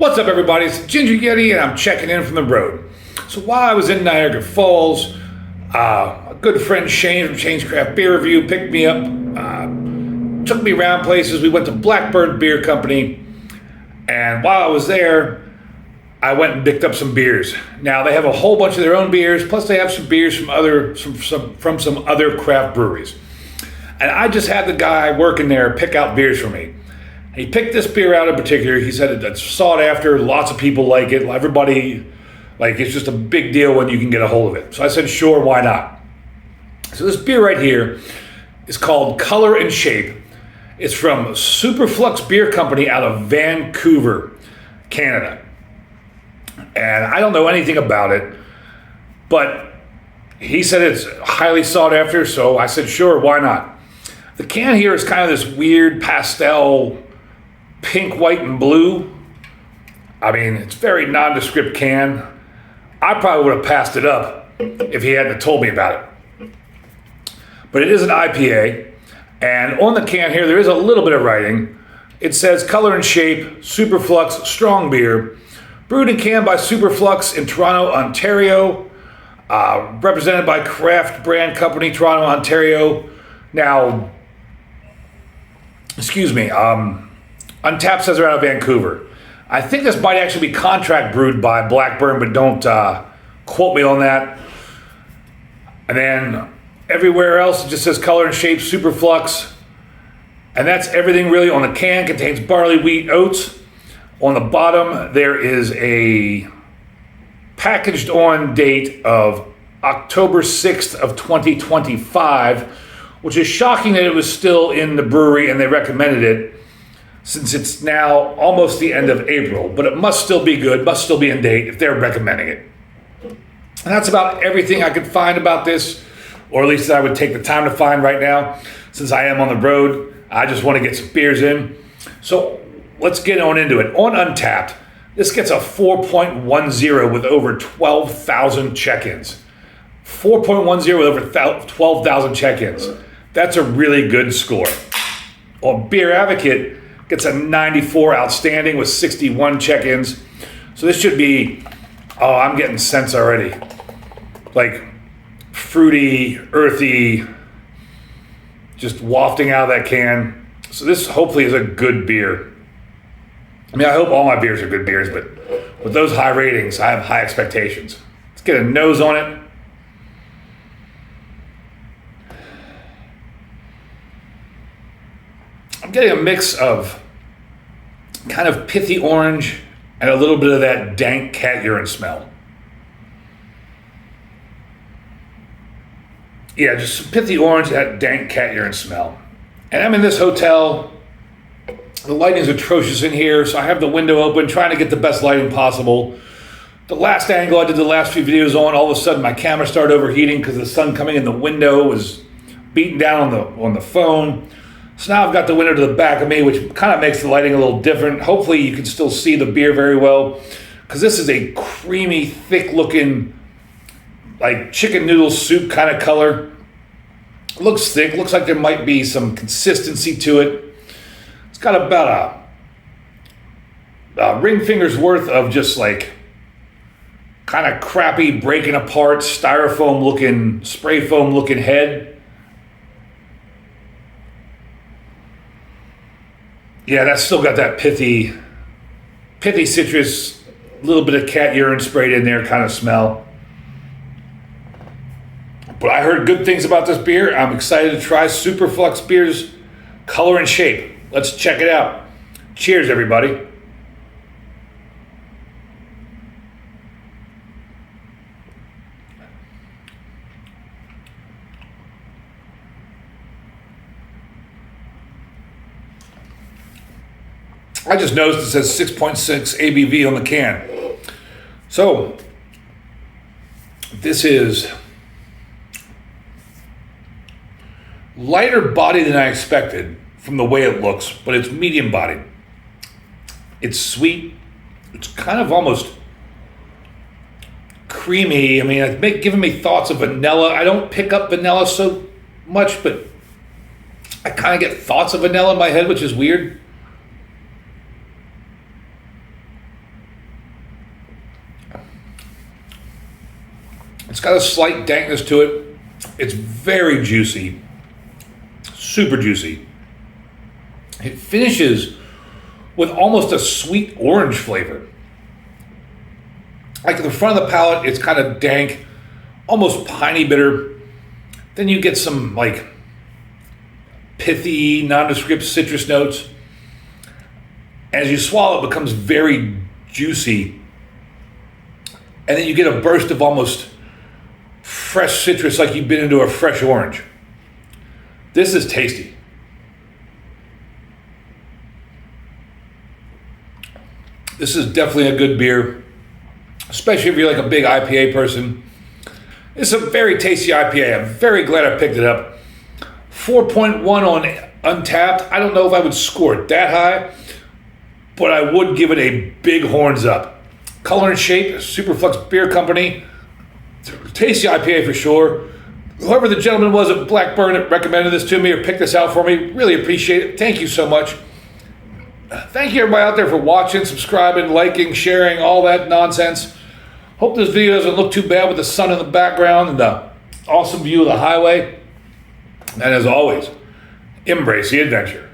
What's up, everybody? It's Ginger Yeti, and I'm checking in from the road. So while I was in Niagara Falls, a good friend Shane from Shane's Craft Beer Review picked me up, took me around places. We went to Blackburn Beer Company, and while I was there, I went and picked up some beers. Now they have a whole bunch of their own beers, plus they have some beers from some other craft breweries. And I just had the guy working there pick out beers for me. He picked this beer out in particular. He said it's sought after. Lots of people like it. Everybody, it's just a big deal when you can get a hold of it. So I said, sure, why not? So this beer right here is called Color and Shape. It's from Superflux Beer Company out of Vancouver, Canada. And I don't know anything about it, but he said it's highly sought after, so I said, sure, why not? The can here is kind of this weird pastel pink, white, and blue. I mean, it's a very nondescript can. I probably would have passed it up if he hadn't told me about it. But it is an IPA, and on the can here, there is a little bit of writing. It says, Color and Shape, Superflux Strong Beer, brewed and canned by Superflux in Toronto, Ontario, represented by Craft Brand Company, Toronto, Ontario. Now, Untapped says they're out of Vancouver. I think this might actually be contract brewed by Blackburn, but don't quote me on that. And then everywhere else, it just says Color and Shape, Superflux. And that's everything really on the can. Contains barley, wheat, oats. On the bottom, there is a packaged on date of October 6th of 2025, which is shocking that it was still in the brewery and they recommended it, since it's now almost the end of April, but it must still be good, must still be in date if they're recommending it. And that's about everything I could find about this, or at least I would take the time to find right now, since I am on the road. I just want to get some beers in. So let's get on into it. On Untapped, this gets a 4.10 with over 12,000 check-ins. 4.10 with over 12,000 check-ins. That's a really good score. On Beer Advocate, gets a 94 outstanding with 61 check-ins. So this should be, I'm getting scents already. Like fruity, earthy, just wafting out of that can. So this hopefully is a good beer. I mean, I hope all my beers are good beers, but with those high ratings, I have high expectations. Let's get a nose on it. I'm getting a mix of kind of pithy orange and a little bit of that dank cat urine smell. Yeah, just some pithy orange, that dank cat urine smell. And I'm in this hotel. The lighting is atrocious in here, so I have the window open, trying to get the best lighting possible. The last angle I did the last few videos on, all of a sudden my camera started overheating because the sun coming in the window was beating down on the phone. So now I've got the window to the back of me, which kind of makes the lighting a little different. Hopefully you can still see the beer very well, because this is a creamy, thick-looking, like chicken noodle soup kind of color. It looks thick. Looks like there might be some consistency to it. It's got about a ring finger's worth of just like kind of crappy, breaking apart, styrofoam-looking, spray foam-looking head. Yeah, that's still got that pithy citrus, a little bit of cat urine sprayed in there kind of smell. But I heard good things about this beer. I'm excited to try Superflux Beer's Color and Shape. Let's check it out. Cheers, everybody. I just noticed it says 6.6 ABV on the can. So, this is lighter body than I expected from the way it looks, but it's medium bodied. It's sweet. It's kind of almost creamy. I mean, it's giving me thoughts of vanilla. I don't pick up vanilla so much, but I kind of get thoughts of vanilla in my head, which is weird. It's got a slight dankness to it. It's very juicy, super juicy. It finishes with almost a sweet orange flavor. Like in the front of the palate, it's kind of dank, almost piney bitter. Then you get some like pithy, nondescript citrus notes. As you swallow, it becomes very juicy. And then you get a burst of almost fresh citrus, like you've been into a fresh orange. This is tasty. This is definitely a good beer, especially if you're like a big IPA person. It's a very tasty IPA. I'm very glad I picked it up. 4.1 on Untapped. I don't know if I would score it that high, but I would give it a big horns up. Color and shape, Superflux Beer Company. Tasty IPA for sure. Whoever the gentleman was at Blackburn that recommended this to me or picked this out for me, really appreciate it. Thank you so much. Thank you everybody out there for watching, subscribing, liking, sharing, all that nonsense. Hope this video doesn't look too bad with the sun in the background and the awesome view of the highway. And as always, embrace the adventure.